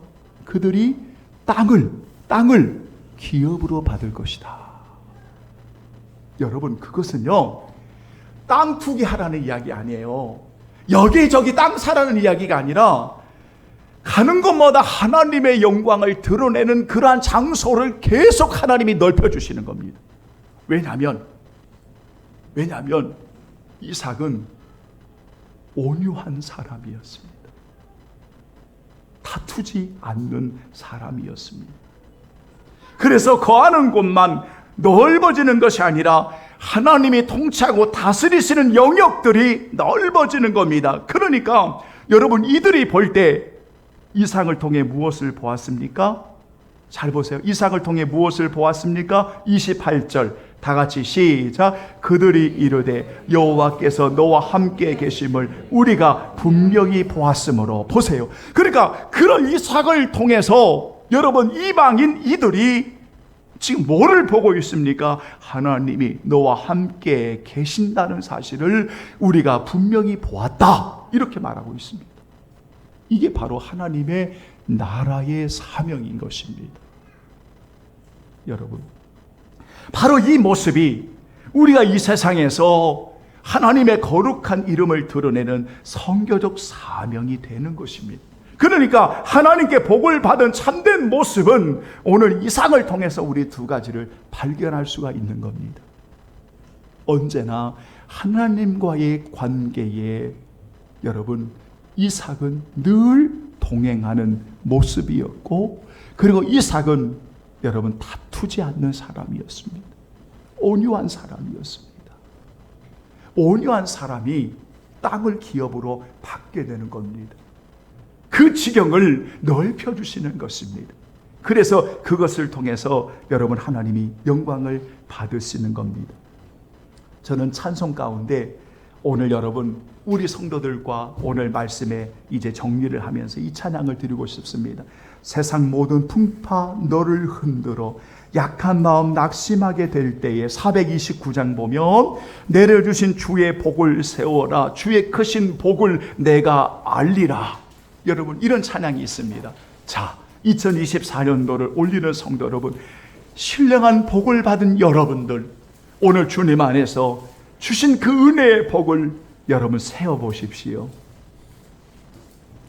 그들이 땅을 기업으로 받을 것이다. 여러분 그것은요 땅 투기하라는 이야기 아니에요. 여기저기 땅 사라는 이야기가 아니라 가는 곳마다 하나님의 영광을 드러내는 그러한 장소를 계속 하나님이 넓혀주시는 겁니다. 왜냐하면 이삭은 온유한 사람이었습니다. 다투지 않는 사람이었습니다. 그래서 거하는 곳만 넓어지는 것이 아니라 하나님이 통치하고 다스리시는 영역들이 넓어지는 겁니다. 그러니까 여러분 이들이 볼 때 이삭을 통해 무엇을 보았습니까? 잘 보세요. 이삭을 통해 무엇을 보았습니까? 28절 다 같이 시작. 그들이 이르되 여호와께서 너와 함께 계심을 우리가 분명히 보았으므로. 보세요. 그러니까 그런 이삭을 통해서 여러분 이방인 이들이 지금 뭐를 보고 있습니까? 하나님이 너와 함께 계신다는 사실을 우리가 분명히 보았다. 이렇게 말하고 있습니다. 이게 바로 하나님의 나라의 사명인 것입니다. 여러분, 바로 이 모습이 우리가 이 세상에서 하나님의 거룩한 이름을 드러내는 선교적 사명이 되는 것입니다. 그러니까 하나님께 복을 받은 참된 모습은 오늘 이삭을 통해서 우리 두 가지를 발견할 수가 있는 겁니다. 언제나 하나님과의 관계에 여러분 이삭은 늘 동행하는 모습이었고, 그리고 이삭은 여러분 다투지 않는 사람이었습니다. 온유한 사람이었습니다. 온유한 사람이 땅을 기업으로 받게 되는 겁니다. 그 지경을 넓혀주시는 것입니다. 그래서 그것을 통해서 여러분 하나님이 영광을 받으시는 겁니다. 저는 찬송 가운데 오늘 여러분 우리 성도들과 오늘 말씀에 이제 정리를 하면서 이 찬양을 드리고 싶습니다. 세상 모든 풍파 너를 흔들어 약한 마음 낙심하게 될 때에 429장 보면 내려주신 주의 복을 세워라. 주의 크신 복을 내가 알리라. 여러분 이런 찬양이 있습니다. 자, 2024년도를 올리는 성도 여러분, 신령한 복을 받은 여러분들, 오늘 주님 안에서 주신 그 은혜의 복을 여러분 세어보십시오.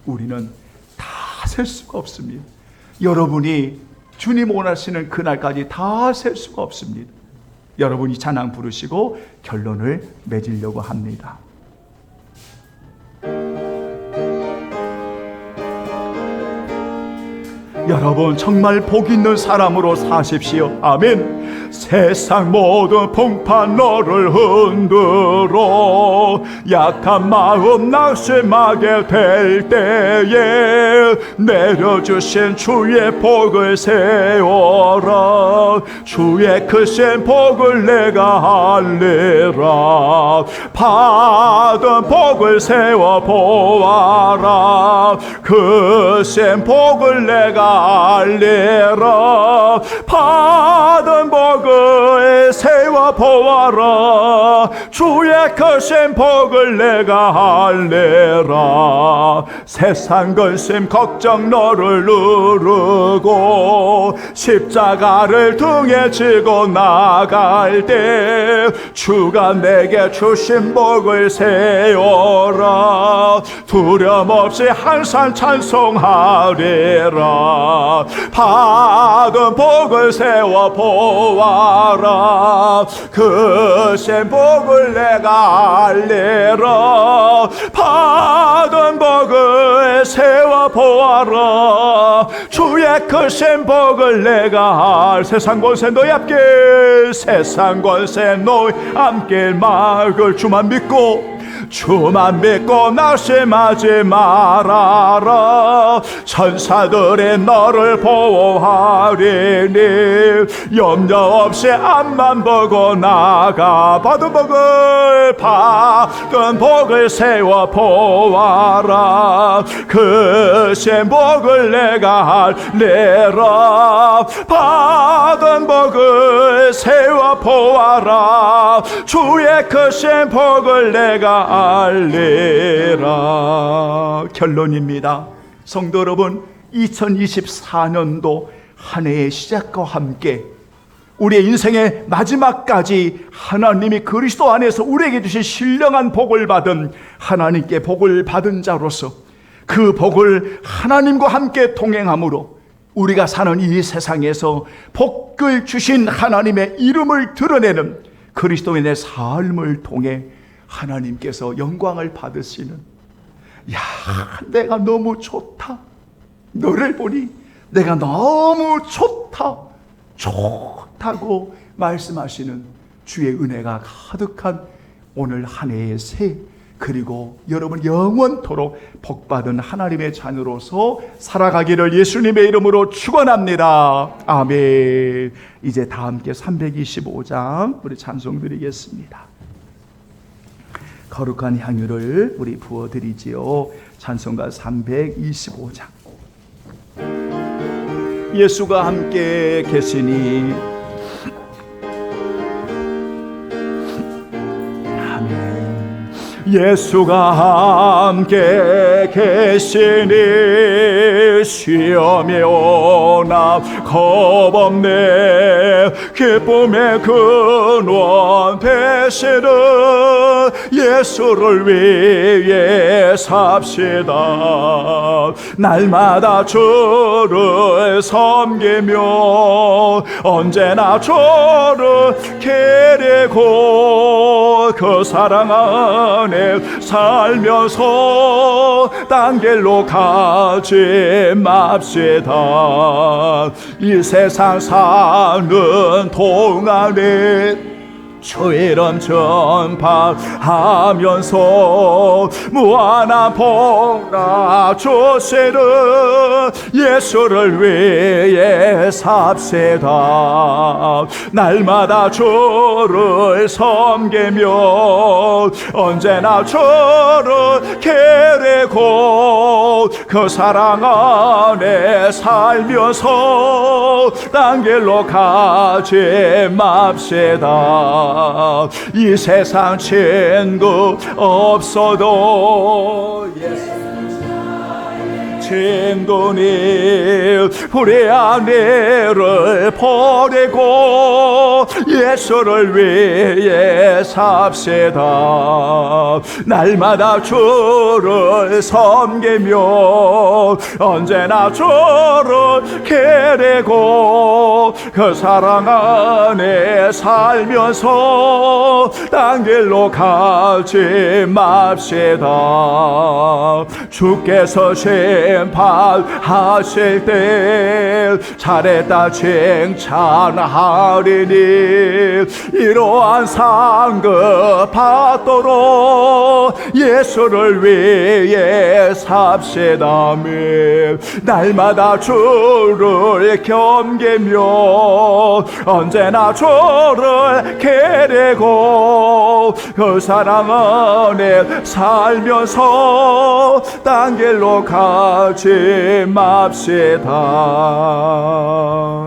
우리는 다 셀 수가 없습니다. 여러분이 주님 원하시는 그날까지 다 셀 수가 없습니다. 여러분이 찬양 부르시고 결론을 맺으려고 합니다. 여러분 정말 복 있는 사람으로 사십시오. 아멘. 세상 모든 풍파 너를 흔들어 약한 마음 낙심하게 될 때에 내려주신 주의 복을 세워라. 주의 크신 복을 내가 알리라. 받은 복을 세워 보아라. 크신 복을 내가 알리라. 받은 복을 세워 보아라. 주의 크신 복을 내가 알리라. 세상 근심 걱정 너를 누르고 십자가를 등에 지고 나갈 때 주가 내게 주신 복을 세워라. 두려움 없이 항상 찬송하리라. 받은 복을 세워 보아라. 크신 복을 내가 알리라. 받은 복을 세워 보아라. 주의 크신 복을 내가 세상 권세 너희 앞길 세상 권세 너희 앞길 막을 주만 믿고 낙심하지 말아라. 천사들이 너를 보호하리니 염려 없이 앞만 보고 나가. 받은 복을 세워 보아라. 크신 복을 내가 알리라. 받은 복을 세워 보아라. 주의 크신 복을 내가 알리라. 결론입니다. 성도 여러분, 2024년도 한 해의 시작과 함께 우리의 인생의 마지막까지 하나님이 그리스도 안에서 우리에게 주신 신령한 복을 받은 하나님께 복을 받은 자로서 그 복을 하나님과 함께 동행함으로 우리가 사는 이 세상에서 복을 주신 하나님의 이름을 드러내는 그리스도인의 삶을 통해 하나님께서 영광을 받으시는, 야, 내가 너무 좋다, 너를 보니 내가 너무 좋다고 말씀하시는 주의 은혜가 가득한 오늘 한 해의 새, 그리고 여러분 영원토록 복받은 하나님의 자녀로서 살아가기를 예수님의 이름으로 축원합니다. 아멘. 이제 다 함께 325장 우리 찬송 드리겠습니다. 거룩한 향유를 우리 부어드리지요. 찬송가 325장. 예수가 함께 계시니 아멘. 예수가 함께 계시니 시험이 오나 겁없네. 기쁨의 근원 되시는 예수를 위해 삽시다. 날마다 주를 섬기며 언제나 주를 기리고 그 사랑 안에 살면서 딴 길로 가지 맙시다. 이 세상 사는 동안에 주의 이름 전파하면서 무한한 복나 주시는 예수를 위해 삽시다. 날마다 주를 섬기며 언제나 주를 기리고 그 사랑 안에 살면서 딴 길로 가지 맙시다. 이 세상 친구 없어도 친구니 우리 아내를 버리고 예수를 위해 삽시다. 날마다 주를 섬기며 언제나 주를 기리고 그 사랑 안에 살면서 딴 길로 가지 맙시다. 주께서 심판하실 때 잘했다 칭찬하리니 이러한 상급 받도록 예수를 위해 삽시다며 날마다 주를 겸개며 언제나 주를 기리고 그 사랑 안에 살면서 딴 길로 가지 맙시다.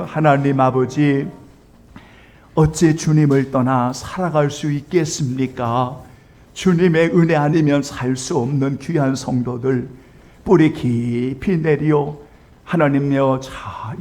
하나님 아버지, 어찌 주님을 떠나 살아갈 수 있겠습니까? 주님의 은혜 아니면 살 수 없는 귀한 성도들 뿌리 깊이 내려 하나님여 자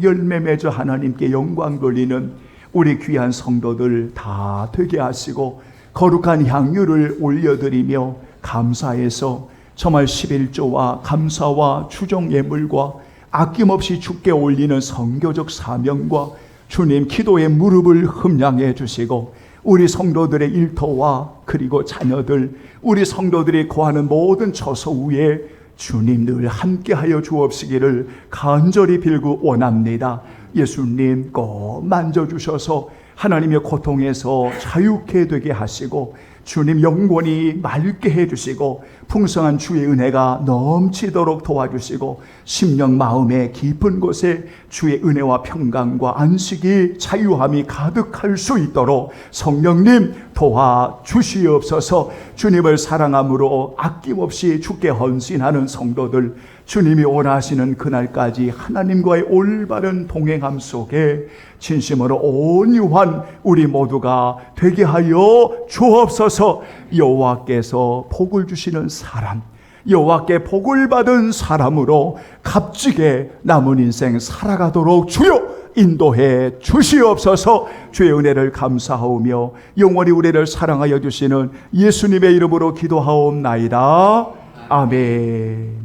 열매 맺어 하나님께 영광 돌리는 우리 귀한 성도들 다 되게 하시고 거룩한 향유를 올려드리며 감사해서 정말 11조와 감사와 추종 예물과 아낌없이 주께 올리는 선교적 사명과 주님 기도의 무릎을 흠양해 주시고 우리 성도들의 일터와 그리고 자녀들 우리 성도들이 거하는 모든 처소 위에 주님 늘 함께하여 주옵시기를 간절히 빌고 원합니다. 예수님 꼭 만져주셔서 하나님의 고통에서 자유케 되게 하시고 주님 영원히 맑게 해주시고 풍성한 주의 은혜가 넘치도록 도와주시고 심령 마음의 깊은 곳에 주의 은혜와 평강과 안식이 자유함이 가득할 수 있도록 성령님 도와주시옵소서. 주님을 사랑함으로 아낌없이 주께 헌신하는 성도들 주님이 원하시는 그날까지 하나님과의 올바른 동행함 속에 진심으로 온유한 우리 모두가 되게 하여 주옵소서. 여호와께서 복을 주시는 사람, 여호와께 복을 받은 사람으로 값지게 남은 인생 살아가도록 주여 인도해 주시옵소서. 주의 은혜를 감사하오며 영원히 우리를 사랑하여 주시는 예수님의 이름으로 기도하옵나이다. 아멘.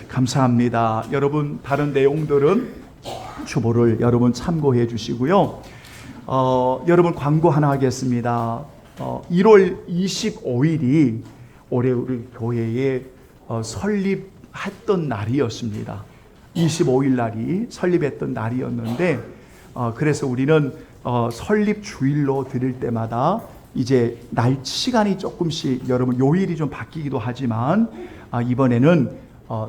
감사합니다. 여러분 다른 내용들은 주보를 여러분 참고해 주시고요. 여러분 광고 하나 하겠습니다. 1월 25일이 올해 우리 교회에 설립했던 날이었습니다. 25일 날이 설립했던 날이었는데 그래서 우리는 설립 주일로 드릴 때마다 이제 날 시간이 조금씩 여러분 요일이 좀 바뀌기도 하지만 이번에는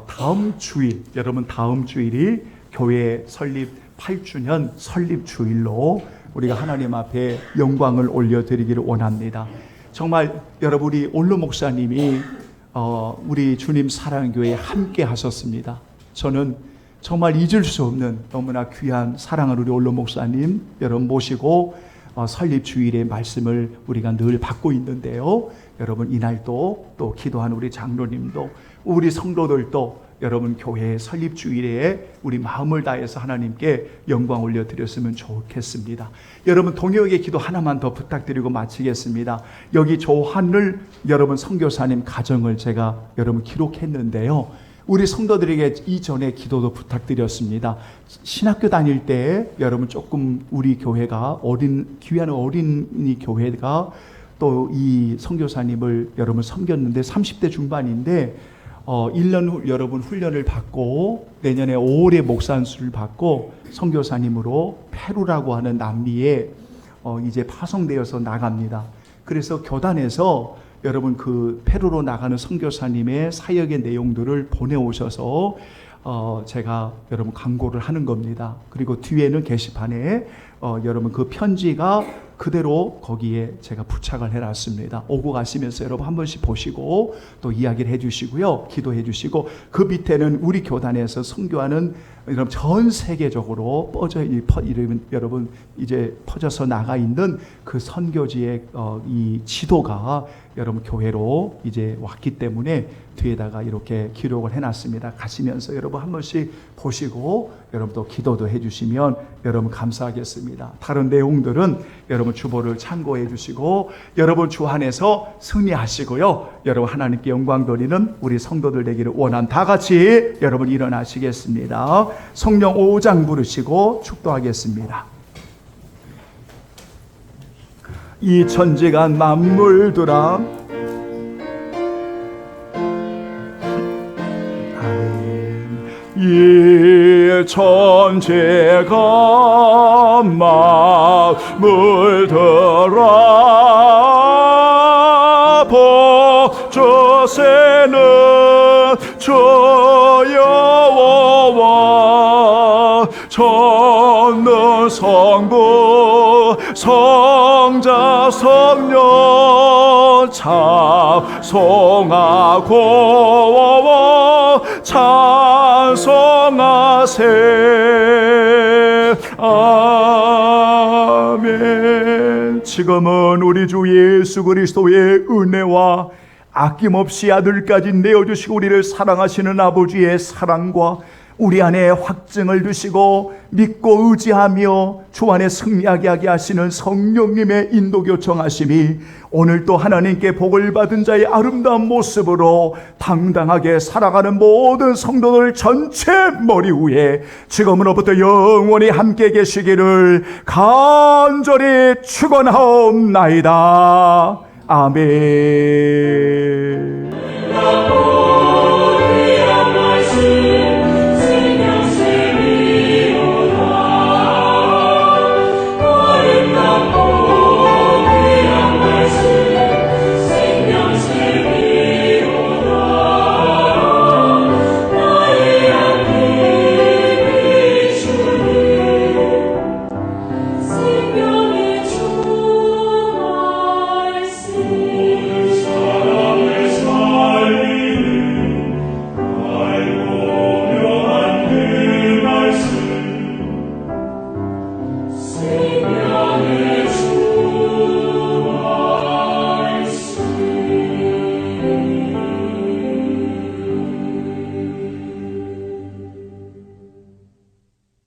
다음 주일 여러분 다음 주일이 교회 설립 8주년 설립 주일로 우리가 하나님 앞에 영광을 올려드리기를 원합니다. 정말 여러분이 올로 목사님이 우리 주님 사랑교회에 함께 하셨습니다. 저는 정말 잊을 수 없는 너무나 귀한 사랑하는 우리 올로 목사님 여러분 모시고 설립 주일의 말씀을 우리가 늘 받고 있는데요. 여러분 이날도 또 기도하는 우리 장로님도 우리 성도들도 여러분 교회 설립 주일에 우리 마음을 다해서 하나님께 영광 올려드렸으면 좋겠습니다. 여러분 동역의 기도 하나만 더 부탁드리고 마치겠습니다. 여기 조한을 여러분 선교사님 가정을 제가 여러분 기록했는데요. 우리 성도들에게 이전에 기도도 부탁드렸습니다. 신학교 다닐 때 여러분 조금 우리 교회가 귀한 어린이 교회가 또 이 선교사님을 여러분 섬겼는데 30대 중반인데 1년 후 여러분 훈련을 받고 내년에 5월에 목산수를 받고 선교사님으로 페루라고 하는 남미에 이제 파송되어서 나갑니다. 그래서 교단에서 여러분 그 페루로 나가는 선교사님의 사역의 내용들을 보내오셔서 제가 여러분 광고를 하는 겁니다. 그리고 뒤에는 게시판에 여러분 그 편지가 그대로 거기에 제가 부착을 해놨습니다. 오고 가시면서 여러분 한 번씩 보시고 또 이야기를 해주시고요. 기도해 주시고 그 밑에는 우리 교단에서 선교하는 여러분 전 세계적으로 여러분 이제 퍼져서 나가 있는 그 선교지의 이 지도가 여러분 교회로 이제 왔기 때문에 뒤에다가 이렇게 기록을 해놨습니다. 가시면서 여러분 한 번씩 보시고 여러분 또 기도도 해주시면 여러분 감사하겠습니다. 다른 내용들은 여러분 주보를 참고해 주시고 여러분 주 안에서 승리하시고요. 여러분 하나님께 영광 돌리는 우리 성도들 되기를 원한 다 같이 여러분 일어나시겠습니다. 성령 5장 부르시고 축도하겠습니다. 이 천지가 만물들아 아멘. 이 천지가 마음을 들어 보주세는 주 여호와 전능 성부 성자 성령 찬송하고 찬송하세. 아멘. 지금은 우리 주 예수 그리스도의 은혜와 아낌없이 아들까지 내어주시고 우리를 사랑하시는 아버지의 사랑과 우리 안에 확증을 주시고 믿고 의지하며 주 안에 승리하게 하게 하시는 성령님의 인도 교청하심이 오늘 또 하나님께 복을 받은 자의 아름다운 모습으로 당당하게 살아가는 모든 성도들 전체 머리 위에 지금으로부터 영원히 함께 계시기를 간절히 축원하옵나이다. 아멘.